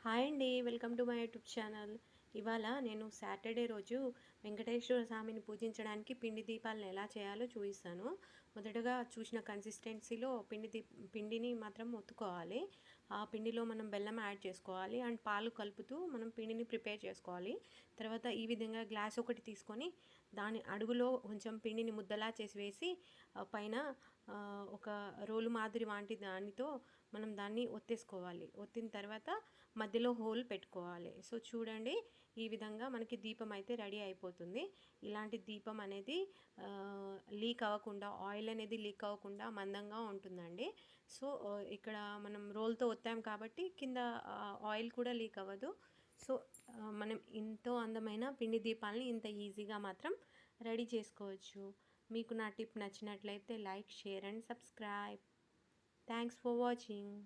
Hi అండి. Welcome to my YouTube channel. ఇవాళ నేను సాటర్డే రోజు వెంకటేశ్వర స్వామిని పూజించడానికి పిండి దీపాలను ఎలా చేయాలో చూపిస్తాను. మొదటగా చూసిన కన్సిస్టెన్సీలో పిండిని మాత్రం ఒత్తుకోవాలి. ఆ పిండిలో మనం బెల్లం యాడ్ చేసుకోవాలి అండ్ పాలు కలుపుతూ మనం పిండిని ప్రిపేర్ చేసుకోవాలి. తర్వాత ఈ విధంగా గ్లాస్ ఒకటి తీసుకొని దాని అడుగులో కొంచెం పిండిని ముద్దలా చేసి వేసి పైన ఒక రోలు మాదిరి వంటి దానితో మనం దాన్ని ఒత్తేసుకోవాలి. ఒత్తిన తర్వాత మధ్యలో హోల్ పెట్టుకోవాలి. సో చూడండి, ఈ విధంగా మనకి దీపం అయితే రెడీ అయిపోతుంది. ఇలాంటి దీపం అనేది లీక్ అవ్వకుండా, ఆయిల్ అనేది లీక్ అవ్వకుండా మందంగా ఉంటుందండి. సో ఇక్కడ మనం రోల్తో ఒత్తాం కాబట్టి కింద ఆయిల్ కూడా లీక్ అవ్వదు. సో మనం ఎంతో అందమైన పిండి దీపాలని ఇంత ఈజీగా మాత్రం రెడీ చేసుకోవచ్చు. మీకు నా టిప్ నచ్చినట్లయితే like, share and subscribe. Thanks for watching.